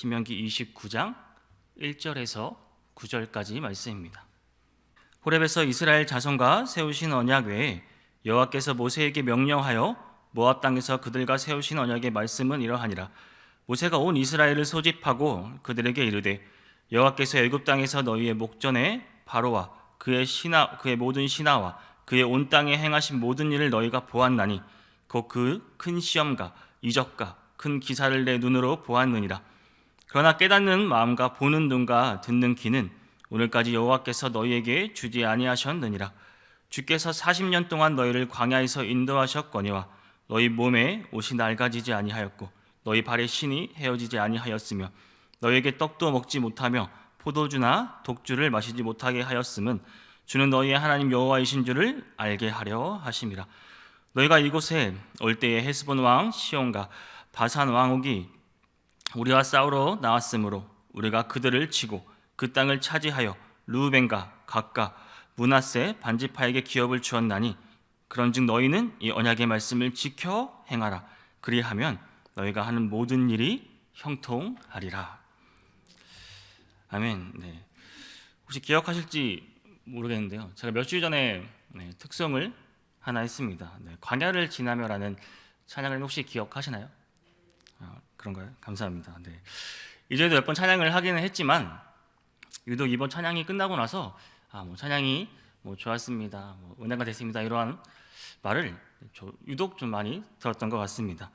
신명기 29장 1절에서 9절까지 말씀입니다. 호렙에서 이스라엘 자손과 세우신 언약 외에 여호와께서 모세에게 명령하여 모압 땅에서 그들과 세우신 언약의 말씀은 이러하니라. 모세가 온 이스라엘을 소집하고 그들에게 이르되 여호와께서 애굽 땅에서 너희의 목전에 바로와 그의 모든 신하와 그의 온 땅에 행하신 모든 일을 너희가 보았나니 곧 그 큰 시험과 이적과 큰 기사를 내 눈으로 보았느니라. 그러나 깨닫는 마음과 보는 눈과 듣는 귀는 오늘까지 여호와께서 너희에게 주지 아니하셨느니라. 주께서 40년 동안 너희를 광야에서 인도하셨거니와 너희 몸에 옷이 낡아지지 아니하였고 너희 발에 신이 헤어지지 아니하였으며 너희에게 떡도 먹지 못하며 포도주나 독주를 마시지 못하게 하였음은 주는 너희의 하나님 여호와이신 줄을 알게 하려 하심이라. 너희가 이곳에 올 때에 헤스본 왕 시온과 바산 왕 옥이 우리와 싸우러 나왔으므로 우리가 그들을 치고 그 땅을 차지하여 르우벤과 갓과 므낫세 반지파에게 기업을 주었나니 그런즉 너희는 이 언약의 말씀을 지켜 행하라. 그리하면 너희가 하는 모든 일이 형통하리라. 아멘. 네. 혹시 기억하실지 모르겠는데요. 제가 몇 주 전에 특송을 하나 했습니다. 광야를 지나며라는 찬양을 혹시 기억하시나요? 그런가요? 감사합니다. 네. 이전에도 몇 번 찬양을 하기는 했지만 유독 이번 찬양이 끝나고 나서 찬양이 좋았습니다, 은혜가 됐습니다 이러한 말을 유독 좀 많이 들었던 것 같습니다.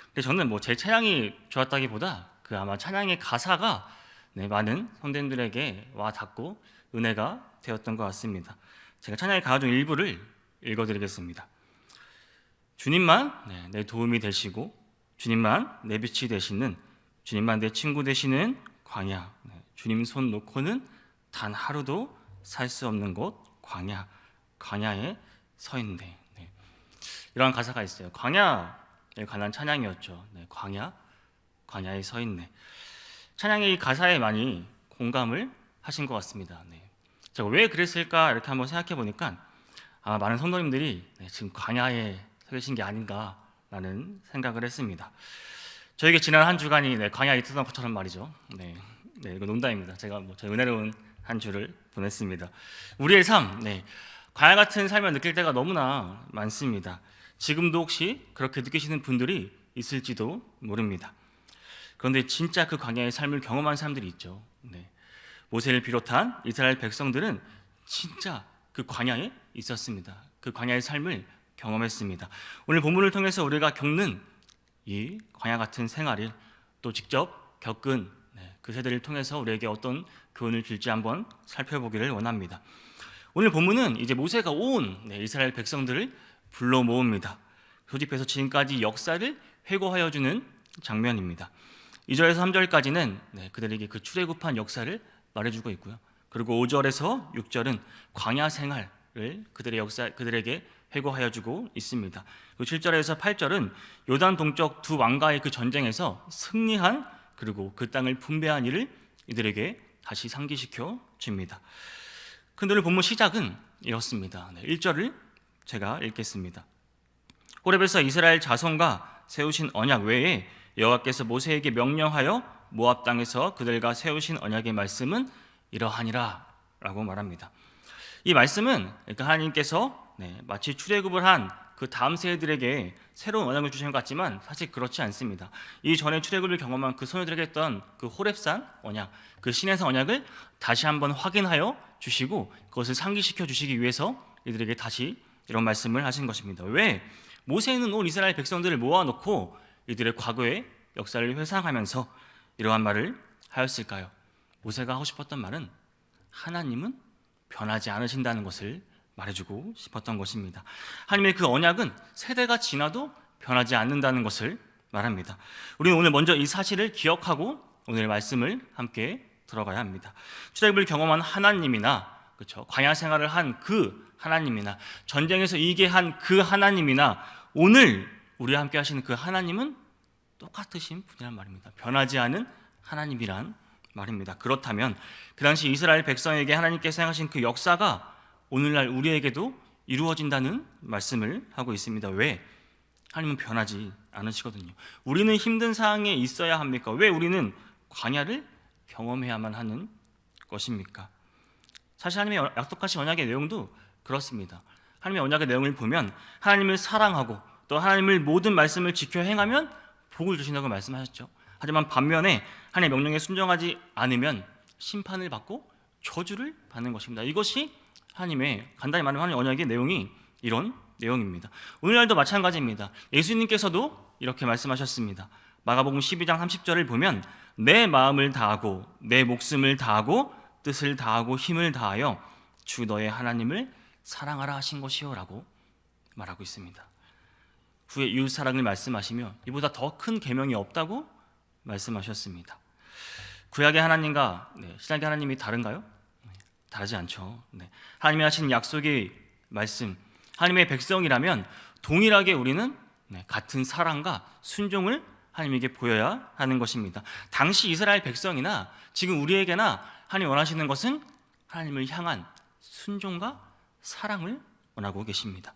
근데 저는 제 찬양이 좋았다기보다 아마 찬양의 가사가 많은 성도님들에게 와 닿고 은혜가 되었던 것 같습니다. 제가 찬양의 가사 중 일부를 읽어드리겠습니다. 주님만 내 도움이 되시고 주님만 내 빛이 되시는 주님만 내 친구 되시는 광야, 주님 손 놓고는 단 하루도 살 수 없는 곳 광야에 서 있네. 이러한 가사가 있어요. 광야에 관한 찬양이었죠. 광야에 서 있네. 찬양의 이 가사에 많이 공감을 하신 것 같습니다. 제가 왜 그랬을까 이렇게 한번 생각해 보니까 아마 많은 성도님들이 지금 광야에 서 계신 게 아닌가라는 생각을 했습니다. 저에게 지난 한 주간이 광야에 있었던 것처럼 말이죠. 이거 농담입니다. 제가 저희 은혜로운 한 주를 보냈습니다. 우리의 삶, 광야 같은 삶을 느낄 때가 너무나 많습니다. 지금도 혹시 그렇게 느끼시는 분들이 있을지도 모릅니다. 그런데 진짜 그 광야의 삶을 경험한 사람들이 있죠. 모세를 비롯한 이스라엘 백성들은 진짜 그 광야에 있었습니다. 그 광야의 삶을 경험했습니다. 오늘 본문을 통해서 우리가 겪는 이 광야 같은 생활을 또 직접 겪은 그 세대를 통해서 우리에게 어떤 교훈을 줄지 한번 살펴보기를 원합니다. 오늘 본문은 이제 모세가 온 이스라엘 백성들을 불러 모읍니다. 소집해서 지금까지 역사를 회고하여 주는 장면입니다. 2절에서 3절까지는 그들에게 그 출애굽한 역사를 말해주고 있고요. 그리고 5절에서 6절은 광야 생활을 그들에게 회고하여 주고 있습니다. 그리고 7절에서 8절은 요단 동쪽 두 왕과의 그 전쟁에서 승리한 그리고 그 땅을 분배한 일을 이들에게 다시 상기시켜 줍니다. 근데 오늘 본문 시작은 이렇습니다. 1절을 제가 읽겠습니다. 호렙에서 이스라엘 자손과 세우신 언약 외에 여호와께서 모세에게 명령하여 모압 땅에서 그들과 세우신 언약의 말씀은 이러하니라 라고 말합니다. 이 말씀은 하나님께서 마치 출애굽을 한 그 다음 세대들에게 새로운 언약을 주신 것 같지만 사실 그렇지 않습니다. 이전에 출애굽을 경험한 그 소녀들에게 했던 그 호렙산 언약, 그 신에서 언약을 다시 한번 확인하여 주시고 그것을 상기시켜 주시기 위해서 이들에게 다시 이런 말씀을 하신 것입니다. 왜? 모세는 온 이스라엘 백성들을 모아놓고 이들의 과거의 역사를 회상하면서 이러한 말을 하였을까요? 모세가 하고 싶었던 말은 하나님은 변하지 않으신다는 것을 말해주고 싶었던 것입니다. 하나님의 그 언약은 세대가 지나도 변하지 않는다는 것을 말합니다. 우리는 오늘 먼저 이 사실을 기억하고 오늘 말씀을 함께 들어가야 합니다. 출애굽을 경험한 하나님이나 광야 생활을 한 그 하나님이나 전쟁에서 이기게 한 그 하나님이나 오늘 우리와 함께 하시는 그 하나님은 똑같으신 분이란 말입니다. 변하지 않은 하나님이란 말입니다. 그렇다면 그 당시 이스라엘 백성에게 하나님께서 행하신 그 역사가 오늘날 우리에게도 이루어진다는 말씀을 하고 있습니다. 왜? 하나님은 변하지 않으시거든요. 우리는 힘든 상황에 있어야 합니까? 왜 우리는 광야를 경험해야만 하는 것입니까? 사실 하나님의 약속하신 언약의 내용도 그렇습니다. 하나님의 언약의 내용을 보면 하나님을 사랑하고 또 하나님을 모든 말씀을 지켜 행하면 복을 주신다고 말씀하셨죠. 하지만 반면에 하나님의 명령에 순종하지 않으면 심판을 받고 저주를 받는 것입니다. 이것이 하나님의, 간단히 말하면 하나님의 언약의 내용이 이런 내용입니다. 오늘날도 마찬가지입니다. 예수님께서도 이렇게 말씀하셨습니다. 마가복음 12장 30절을 보면 내 마음을 다하고 내 목숨을 다하고 뜻을 다하고 힘을 다하여 주 너의 하나님을 사랑하라 하신 것이요라고 말하고 있습니다. 후에 이웃 사랑을 말씀하시며 이보다 더 큰 계명이 없다고 말씀하셨습니다. 구약의 하나님과 신약의 하나님이 다른가요? 다르지 않죠. 하나님이 하신 약속의 말씀, 하나님의 백성이라면 동일하게 우리는 같은 사랑과 순종을 하나님에게 보여야 하는 것입니다. 당시 이스라엘 백성이나 지금 우리에게나 하나님이 원하시는 것은 하나님을 향한 순종과 사랑을 원하고 계십니다.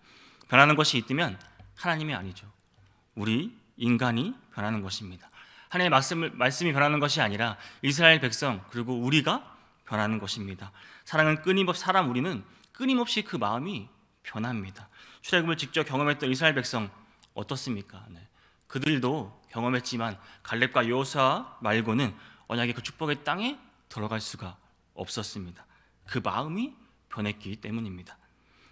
변하는 것이 있다면 하나님이 아니죠. 우리 인간이 변하는 것입니다. 하나님의 말씀이 변하는 것이 아니라 이스라엘 백성 그리고 우리가 변하는 것입니다. 우리는 끊임없이 그 마음이 변합니다. 출애굽을 직접 경험했던 이스라엘 백성 어떻습니까? 그들도 경험했지만 갈렙과 여호수아 말고는 언약의 그 축복의 땅에 들어갈 수가 없었습니다. 그 마음이 변했기 때문입니다.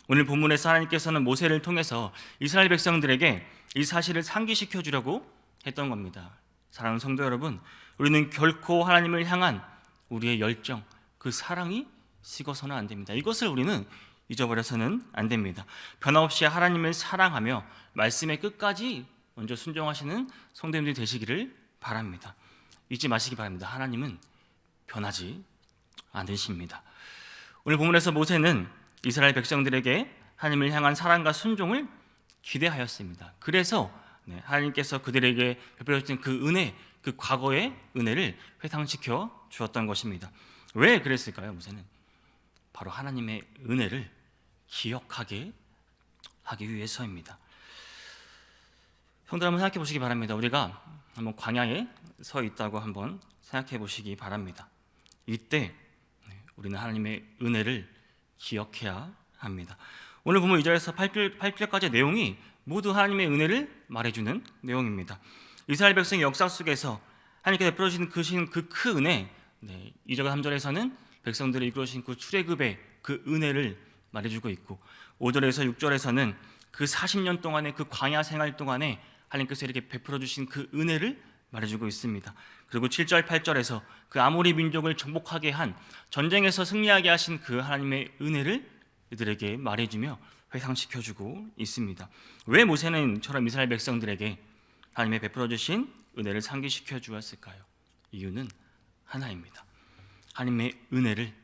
오늘 본문에서 하나님께서는 모세를 통해서 이스라엘 백성들에게 이 사실을 상기시켜 주려고 했던 겁니다. 사랑하는 성도 여러분, 우리는 결코 하나님을 향한 우리의 열정, 그 사랑이 식어서는 안 됩니다. 이것을 우리는 잊어버려서는 안 됩니다. 변함없이 하나님을 사랑하며 말씀의 끝까지 먼저 순종하시는 성도님들이 되시기를 바랍니다. 잊지 마시기 바랍니다. 하나님은 변하지 않으십니다. 오늘 본문에서 모세는 이스라엘 백성들에게 하나님을 향한 사랑과 순종을 기대하였습니다. 그래서 하나님께서 그들에게 베풀어 주신 그 은혜, 그 과거의 은혜를 회상시켜 주었던 것입니다. 왜 그랬을까요? 모세는 바로 하나님의 은혜를 기억하게 하기 위해서입니다. 성도들 한번 생각해 보시기 바랍니다. 우리가 한번 광야에 서 있다고 한번 생각해 보시기 바랍니다. 이때 우리는 하나님의 은혜를 기억해야 합니다. 오늘 보면 2절에서 8절까지의 내용이 모두 하나님의 은혜를 말해주는 내용입니다. 이스라엘 백성의 역사 속에서 하나님께서 베풀어 주신 그 큰 은혜, 2절과 3절에서는 백성들을 이끌어 주신 그 출애굽의 그 은혜를 말해주고 있고 5절에서 6절에서는 그 40년 동안의 그 광야 생활 동안에 하나님께서 이렇게 베풀어 주신 그 은혜를 말해주고 있습니다. 그리고 7절, 8절에서 그 아모리 민족을 정복하게 한 전쟁에서 승리하게 하신 그 하나님의 은혜를 이들에게 말해주며 회상시켜주고 있습니다. 왜 모세는 저런 이스라엘 백성들에게 하나님의 베풀어 주신 은혜를 상기시켜 주었을까요? 이유는 하나입니다. 하나님의 은혜를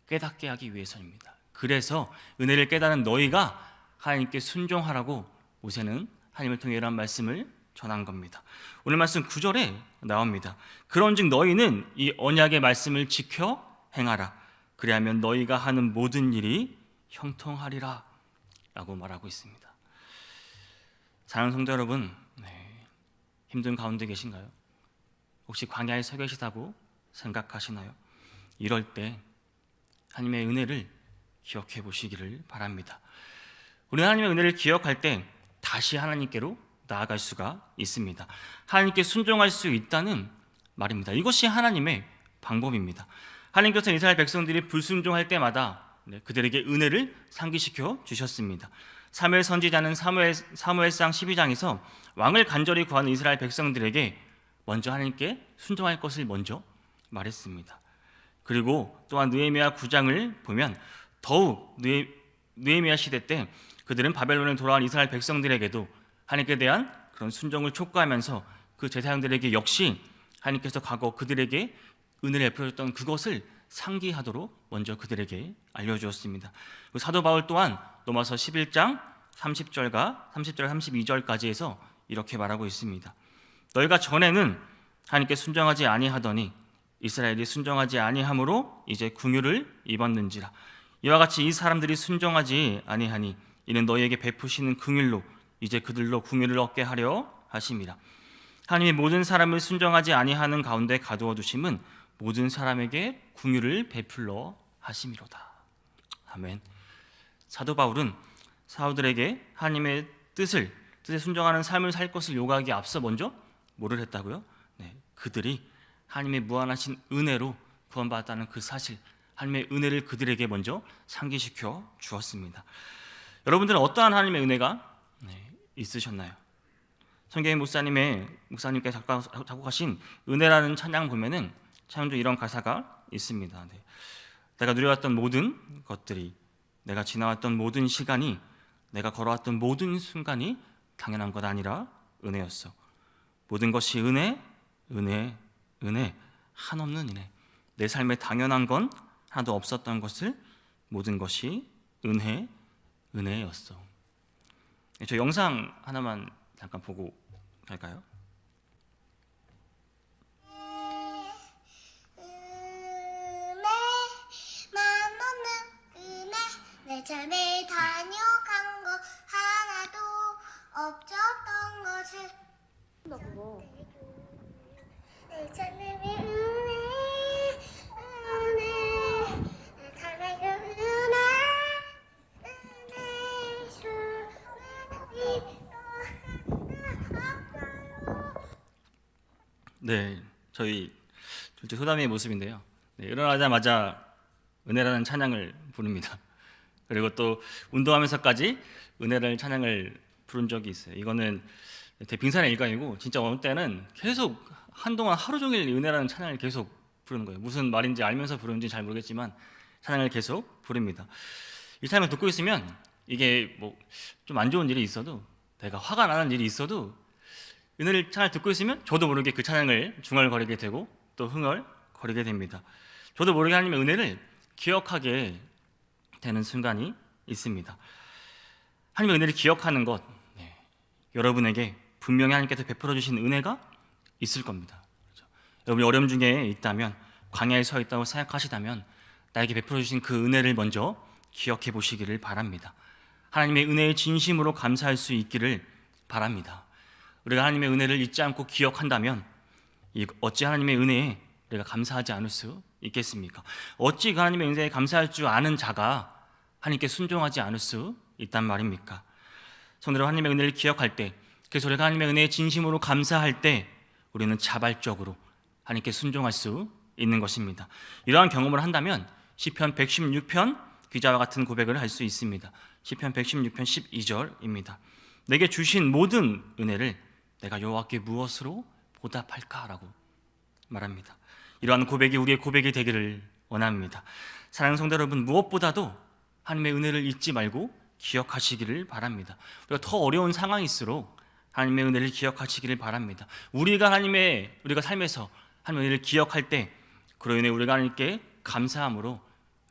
깨닫게 하기 위해서입니다. 그래서 은혜를 깨닫는 너희가 하나님께 순종하라고 모세는 하나님을 통해 이러한 말씀을 전한 겁니다. 오늘 말씀 9절에 나옵니다. 그런즉 너희는 이 언약의 말씀을 지켜 행하라. 그리하면 너희가 하는 모든 일이 형통하리라 라고 말하고 있습니다. 사랑하는 성도 여러분, 힘든 가운데 계신가요? 혹시 광야에 서 계시다고 생각하시나요? 이럴 때 하나님의 은혜를 기억해 보시기를 바랍니다. 우리는 하나님의 은혜를 기억할 때 다시 하나님께로 나아갈 수가 있습니다. 하나님께 순종할 수 있다는 말입니다. 이것이 하나님의 방법입니다. 하나님께서 이스라엘 백성들이 불순종할 때마다 그들에게 은혜를 상기시켜 주셨습니다. 사무엘 선지자는 사무엘상 12장에서 왕을 간절히 구하는 이스라엘 백성들에게 먼저 하나님께 순종할 것을 먼저 말했습니다. 그리고 또한 느헤미야 9장을 보면 더욱 느헤미야 시대 때 그들은 바벨론에 돌아온 이스라엘 백성들에게도 하나님께 대한 그런 순종을 촉구하면서 그 제사장들에게 역시 하나님께서 과거 그들에게 은혜를 베풀어줬던 그것을 상기하도록 먼저 그들에게 알려주었습니다. 사도 바울 또한 로마서 11장 30절과 32절까지에서 이렇게 말하고 있습니다. 너희가 전에는 하나님께 순종하지 아니하더니 이스라엘이 순종하지 아니함으로 이제 긍휼을 입었는지라. 이와 같이 이 사람들이 순종하지 아니하니 이는 너희에게 베푸시는 긍휼로 이제 그들로 긍휼을 얻게 하려 하심이라. 하나님의 모든 사람을 순종하지 아니하는 가운데 가두어 두심은 모든 사람에게 긍휼을 베풀러 하심이로다. 아멘. 사도 바울은 사도들에게 하나님의 뜻에 순종하는 삶을 살 것을 요구하기에 앞서 먼저 뭐를 했다고요? 그들이 하나님의 무한하신 은혜로 구원받았다는 그 사실, 하나님의 은혜를 그들에게 먼저 상기시켜 주었습니다. 여러분들은 어떠한 하나님의 은혜가 있으셨나요? 성경의 목사님께서 작곡하신 은혜라는 찬양 보면은 찬양 중 이런 가사가 있습니다. 내가 누려왔던 모든 것들이, 내가 지나왔던 모든 시간이, 내가 걸어왔던 모든 순간이 당연한 것 아니라 은혜였어. 모든 것이 은혜, 은혜, 은혜, 한없는 은혜. 내 삶에 당연한 건 하나도 없었던 것을 모든 것이 은혜, 은혜였어. 저 영상 하나만 잠깐 보고 갈까요? 내 삶에 다녀간 거 하나도 없었던 것을 내 삶의 은혜 내 삶의 네, 저희 둘째 소담이의 모습인데요. 일어나자마자 은혜라는 찬양을 부릅니다. 그리고 또 운동하면서까지 은혜라는 찬양을 부른 적이 있어요. 이거는 빙산의 일각이고 진짜 어느 때는 계속 한동안 하루 종일 은혜라는 찬양을 계속 부르는 거예요. 무슨 말인지 알면서 부르는지 잘 모르겠지만 찬양을 계속 부릅니다. 이 찬양을 듣고 있으면 이게 뭐 좀 안 좋은 일이 있어도, 내가 화가 나는 일이 있어도 은혜를 찬양을 듣고 있으면 저도 모르게 그 찬양을 중얼거리게 되고 또 흥얼거리게 됩니다. 저도 모르게 하나님의 은혜를 기억하게 되는 순간이 있습니다. 하나님의 은혜를 기억하는 것, 여러분에게 분명히 하나님께서 베풀어 주신 은혜가 있을 겁니다. 그렇죠? 여러분이 어려움 중에 있다면, 광야에 서 있다고 생각하시다면 나에게 베풀어 주신 그 은혜를 먼저 기억해 보시기를 바랍니다. 하나님의 은혜에 진심으로 감사할 수 있기를 바랍니다. 우리가 하나님의 은혜를 잊지 않고 기억한다면 어찌 하나님의 은혜에 우리가 감사하지 않을 수 있겠습니까? 어찌 그 하나님의 은혜에 감사할 줄 아는 자가 하나님께 순종하지 않을 수 있단 말입니까? 성도들, 하나님의 은혜를 기억할 때, 그래서 우리가 하나님의 은혜에 진심으로 감사할 때 우리는 자발적으로 하나님께 순종할 수 있는 것입니다. 이러한 경험을 한다면 시편 116편 기자와 같은 고백을 할 수 있습니다. 시편 116편 12절입니다. 내게 주신 모든 은혜를 내가 여호와께 무엇으로 보답할까라고 말합니다. 이러한 고백이 우리의 고백이 되기를 원합니다. 사랑하는 성도 여러분, 무엇보다도 하나님의 은혜를 잊지 말고 기억하시기를 바랍니다. 우리가 더 어려운 상황일수록 하나님의 은혜를 기억하시기를 바랍니다. 우리가 삶에서 하나님의 은혜를 기억할 때 그로 인해 우리가 하나님께 감사함으로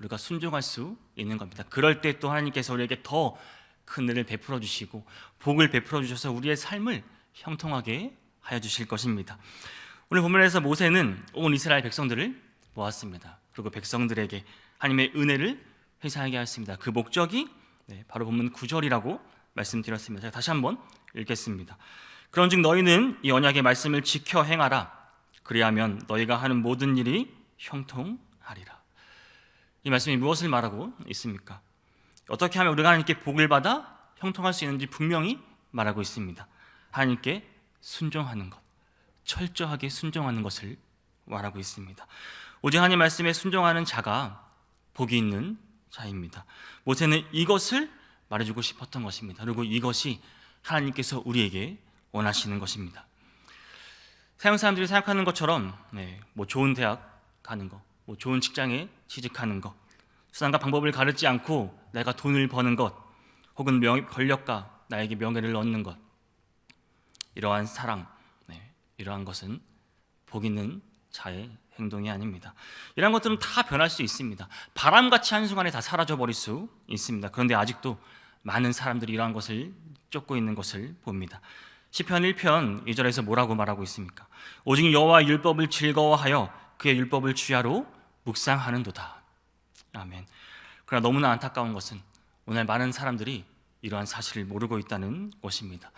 우리가 순종할 수 있는 겁니다. 그럴 때 또 하나님께서 우리에게 더 큰 은혜를 베풀어 주시고 복을 베풀어 주셔서 우리의 삶을 형통하게 하여 주실 것입니다. 오늘 본문에서 모세는 온 이스라엘 백성들을 모았습니다. 그리고 백성들에게 하나님의 은혜를 회사하게 하였습니다. 그 목적이 바로 본문 9절이라고 말씀드렸습니다. 제가 다시 한번 읽겠습니다. 그런즉 너희는 이 언약의 말씀을 지켜 행하라. 그리하면 너희가 하는 모든 일이 형통하리라. 이 말씀이 무엇을 말하고 있습니까? 어떻게 하면 우리가 하나님께 복을 받아 형통할 수 있는지 분명히 말하고 있습니다. 하나님께 순종하는 것, 철저하게 순종하는 것을 말하고 있습니다. 오직 하나님 말씀에 순종하는 자가 복이 있는 자입니다. 모세는 이것을 말해주고 싶었던 것입니다. 그리고 이것이 하나님께서 우리에게 원하시는 것입니다. 서양 사람들이 생각하는 것처럼 좋은 대학 가는 거, 좋은 직장에 취직하는 것, 수단과 방법을 가르지 않고 내가 돈을 버는 것, 혹은 권력과 나에게 명예를 얻는 것, 이러한 사랑, 이러한 것은 복 있는 자의 행동이 아닙니다. 이러한 것들은 다 변할 수 있습니다. 바람같이 한순간에 다 사라져버릴 수 있습니다. 그런데 아직도 많은 사람들이 이러한 것을 쫓고 있는 것을 봅니다. 시편 1편 2절에서 뭐라고 말하고 있습니까? 오직 여호와의 율법을 즐거워하여 그의 율법을 주야로 묵상하는도다. 아멘. 그러나 너무나 안타까운 것은 오늘 많은 사람들이 이러한 사실을 모르고 있다는 것입니다.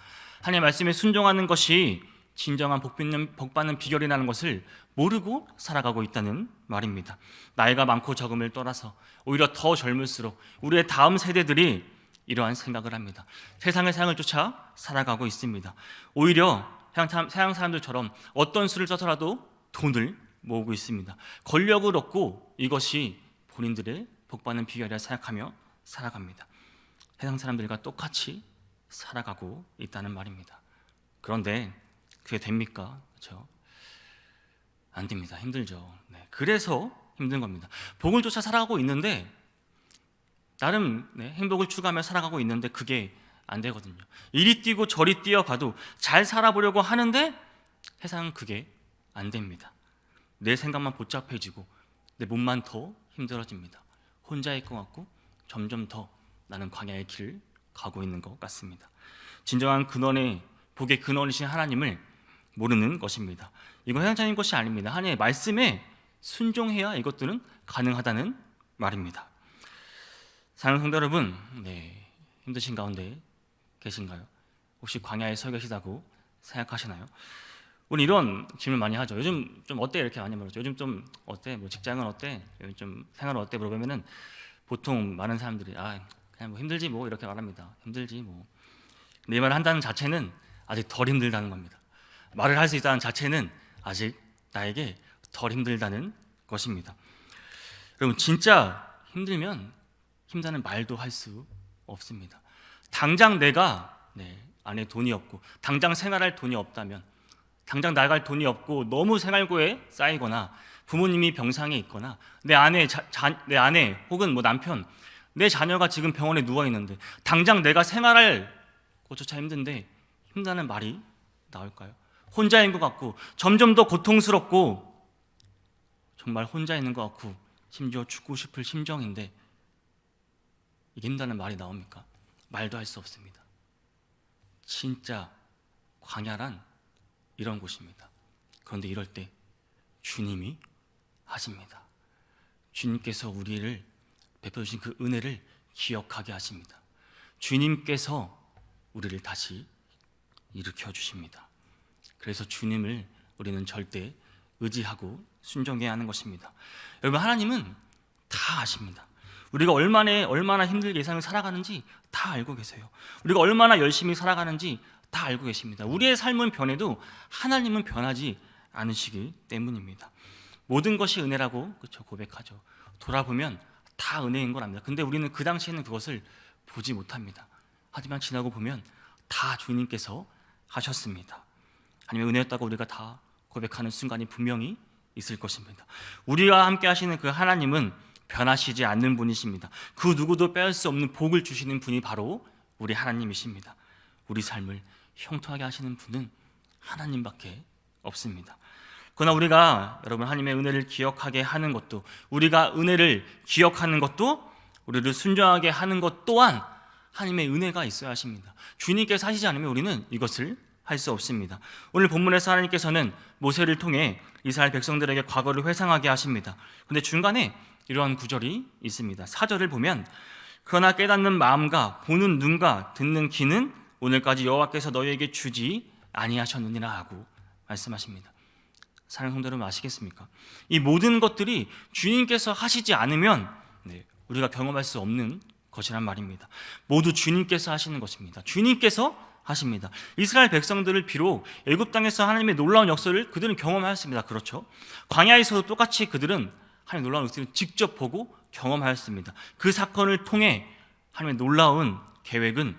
하나님의 말씀에 순종하는 것이 진정한 복 받는 비결이라는 것을 모르고 살아가고 있다는 말입니다. 나이가 많고 적음을 떠나서 오히려 더 젊을수록 우리의 다음 세대들이 이러한 생각을 합니다. 세상의 상을 쫓아 살아가고 있습니다. 오히려 서양 사람들처럼 어떤 수를 써서라도 돈을 모으고 있습니다. 권력을 얻고 이것이 본인들의 복받는 비결이라 생각하며 살아갑니다. 세상 사람들과 똑같이 살아가고 있다는 말입니다. 그런데 그게 됩니까? 그렇죠? 안 됩니다. 힘들죠. 네, 그래서 힘든 겁니다. 복을 쫓아 살아가고 있는데 나름 행복을 추구하며 살아가고 있는데 그게 안 되거든요. 이리 뛰고 저리 뛰어가도 잘 살아보려고 하는데 세상은 그게 안 됩니다. 내 생각만 복잡해지고 내 몸만 더 힘들어집니다. 혼자일 것 같고 점점 더 나는 광야의 길을 가고 있는 것 같습니다. 진정한 근원의 복의 근원이신 하나님을 모르는 것입니다. 이건 해당자인 것이 아닙니다. 하나님의 말씀에 순종해야 이것들은 가능하다는 말입니다. 사랑하는 성도 여러분, 힘드신 가운데 계신가요? 혹시 광야에 서 계시다고 생각하시나요? 우리 이런 질문 많이 하죠. 요즘 좀 어때? 이렇게 많이 물었죠. 요즘 좀 어때? 뭐 직장은 어때? 요즘 좀 생활은 어때? 물어보면은 보통 많은 사람들이 그냥 뭐 힘들지 뭐 이렇게 말합니다. 힘들지 뭐. 근데 이 말을 한다는 자체는 아직 덜 힘들다는 겁니다. 말을 할 수 있다는 자체는 아직 나에게 덜 힘들다는 것입니다. 여러분 진짜 힘들면 힘다는 말도 할 수 없습니다. 당장 내가 안에 돈이 없고 당장 생활할 돈이 없다면 당장 나갈 돈이 없고 너무 생활고에 쌓이거나 부모님이 병상에 있거나 내 아내 혹은 뭐 남편 내 자녀가 지금 병원에 누워 있는데 당장 내가 생활할 것조차 힘든데 힘다는 말이 나올까요? 혼자인 것 같고 점점 더 고통스럽고 정말 혼자 있는 것 같고 심지어 죽고 싶을 심정인데 이게 힘다는 말이 나옵니까? 말도 할 수 없습니다. 진짜 광야란 이런 곳입니다. 그런데 이럴 때 주님이 하십니다. 주님께서 우리를 베풀어주신 그 은혜를 기억하게 하십니다. 주님께서 우리를 다시 일으켜 주십니다. 그래서 주님을 우리는 절대 의지하고 순종해야 하는 것입니다. 여러분 하나님은 다 아십니다. 우리가 얼마나 힘들게 이 삶을 살아가는지 다 알고 계세요. 우리가 얼마나 열심히 살아가는지 다 알고 계십니다. 우리의 삶은 변해도 하나님은 변하지 않으시기 때문입니다. 모든 것이 은혜라고 그렇죠 고백하죠. 돌아보면 다 은혜인 걸 압니다. 근데 우리는 그 당시에는 그것을 보지 못합니다. 하지만 지나고 보면 다 주님께서 하셨습니다. 하나님의 은혜였다고 우리가 다 고백하는 순간이 분명히 있을 것입니다. 우리와 함께 하시는 그 하나님은 변하시지 않는 분이십니다. 그 누구도 빼앗을 수 없는 복을 주시는 분이 바로 우리 하나님이십니다. 우리 삶을 형통하게 하시는 분은 하나님밖에 없습니다. 그러나 우리가 여러분 하나님의 은혜를 기억하게 하는 것도 우리가 은혜를 기억하는 것도 우리를 순종하게 하는 것 또한 하나님의 은혜가 있어야 하십니다. 주님께서 하시지 않으면 우리는 이것을 할 수 없습니다. 오늘 본문에서 하나님께서는 모세를 통해 이스라엘 백성들에게 과거를 회상하게 하십니다. 그런데 중간에 이러한 구절이 있습니다. 4절을 보면 그러나 깨닫는 마음과 보는 눈과 듣는 귀는 오늘까지 여호와께서 너희에게 주지 아니하셨느니라 하고 말씀하십니다. 사랑하는 성도 여러분 아시겠습니까? 이 모든 것들이 주님께서 하시지 않으면 우리가 경험할 수 없는 것이란 말입니다. 모두 주님께서 하시는 것입니다. 주님께서 하십니다. 이스라엘 백성들을 비록 애굽 땅에서 하나님의 놀라운 역사를 그들은 경험하였습니다. 그렇죠? 광야에서도 똑같이 그들은 하나님의 놀라운 역사를 직접 보고 경험하였습니다. 그 사건을 통해 하나님의 놀라운 계획은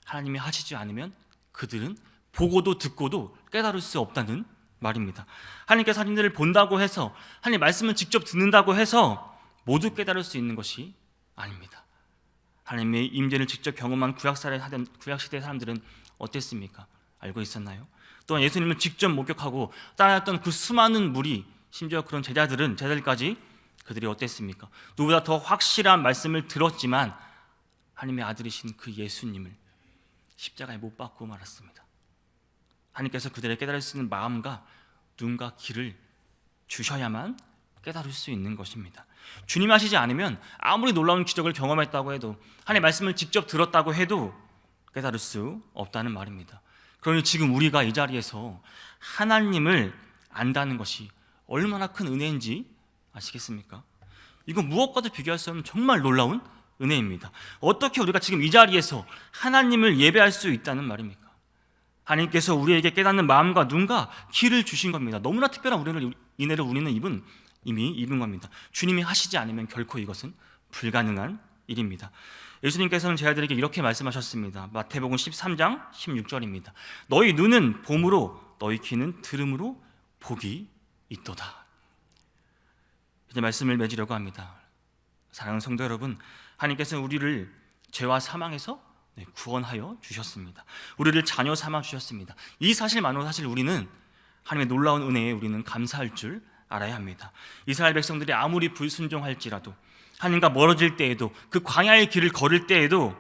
하나님이 하시지 않으면 그들은 보고도 듣고도 깨달을 수 없다는 말입니다. 하나님께서 자신들을 본다고 해서 하나님의 말씀을 직접 듣는다고 해서 모두 깨달을 수 있는 것이 아닙니다. 하나님의 임재를 직접 경험한 구약시대 사람들은 어땠습니까? 알고 있었나요? 또한 예수님을 직접 목격하고 따라했던 그 수많은 무리 심지어 그런 제자들까지 그들이 어땠습니까? 누구보다 더 확실한 말씀을 들었지만 하나님의 아들이신 그 예수님을 십자가에 못 박고 말았습니다. 하나님께서 그들의 깨달을 수 있는 마음과 눈과 귀를 주셔야만 깨달을 수 있는 것입니다. 주님 하시지 않으면 아무리 놀라운 기적을 경험했다고 해도 하나님의 말씀을 직접 들었다고 해도 깨달을 수 없다는 말입니다. 그러니 지금 우리가 이 자리에서 하나님을 안다는 것이 얼마나 큰 은혜인지 아시겠습니까? 이건 무엇과도 비교할 수 없는 정말 놀라운 은혜입니다. 어떻게 우리가 지금 이 자리에서 하나님을 예배할 수 있다는 말입니까? 하나님께서 우리에게 깨닫는 마음과 눈과 귀를 주신 겁니다. 너무나 특별한 은혜를 우리는 이미 입은 겁니다. 주님이 하시지 않으면 결코 이것은 불가능한 일입니다. 예수님께서는 제자들에게 이렇게 말씀하셨습니다. 마태복음 13장 16절입니다. 너희 눈은 봄으로 너희 귀는 들음으로 복이 있도다. 이제 말씀을 맺으려고 합니다. 사랑하는 성도 여러분, 하나님께서는 우리를 죄와 사망에서 구원하여 주셨습니다. 우리를 자녀 삼아 주셨습니다. 이 사실만으로 사실 우리는 하나님의 놀라운 은혜에 우리는 감사할 줄 알아야 합니다. 이스라엘 백성들이 아무리 불순종할지라도, 하나님과 멀어질 때에도, 그 광야의 길을 걸을 때에도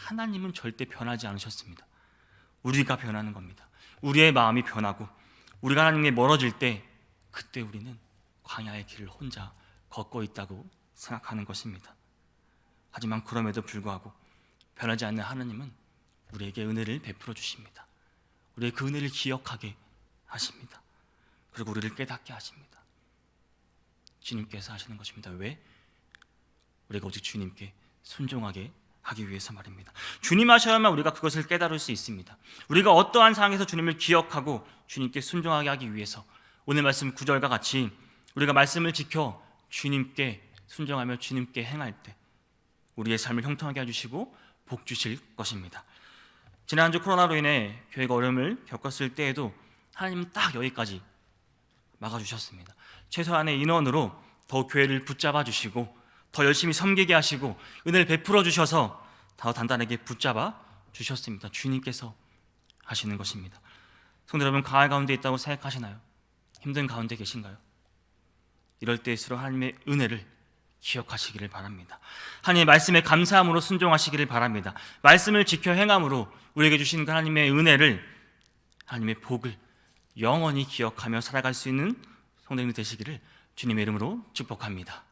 하나님은 절대 변하지 않으셨습니다. 우리가 변하는 겁니다. 우리의 마음이 변하고 우리가 하나님께 멀어질 때, 그때 우리는 광야의 길을 혼자 걷고 있다고 생각하는 것입니다. 하지만 그럼에도 불구하고 변하지 않는 하나님은 우리에게 은혜를 베풀어 주십니다. 우리의 그 은혜를 기억하게 하십니다. 그리고 우리를 깨닫게 하십니다. 주님께서 하시는 것입니다. 왜? 우리가 오직 주님께 순종하게 하기 위해서 말입니다. 주님 하셔야만 우리가 그것을 깨달을 수 있습니다. 우리가 어떠한 상황에서 주님을 기억하고 주님께 순종하게 하기 위해서 오늘 말씀 9절과 같이 우리가 말씀을 지켜 주님께 순종하며 주님께 행할 때 우리의 삶을 형통하게 해주시고 복 주실 것입니다. 지난주 코로나로 인해 교회가 어려움을 겪었을 때에도 하나님은 딱 여기까지 막아주셨습니다. 최소한의 인원으로 더 교회를 붙잡아 주시고 더 열심히 섬기게 하시고 은혜를 베풀어 주셔서 더 단단하게 붙잡아 주셨습니다. 주님께서 하시는 것입니다. 성도 여러분, 가을 가운데 있다고 생각하시나요? 힘든 가운데 계신가요? 이럴 때일수록 하나님의 은혜를 기억하시기를 바랍니다. 하나님의 말씀에 감사함으로 순종하시기를 바랍니다. 말씀을 지켜 행함으로 우리에게 주신 그 하나님의 은혜를, 하나님의 복을 영원히 기억하며 살아갈 수 있는 성도님이 되시기를 주님의 이름으로 축복합니다.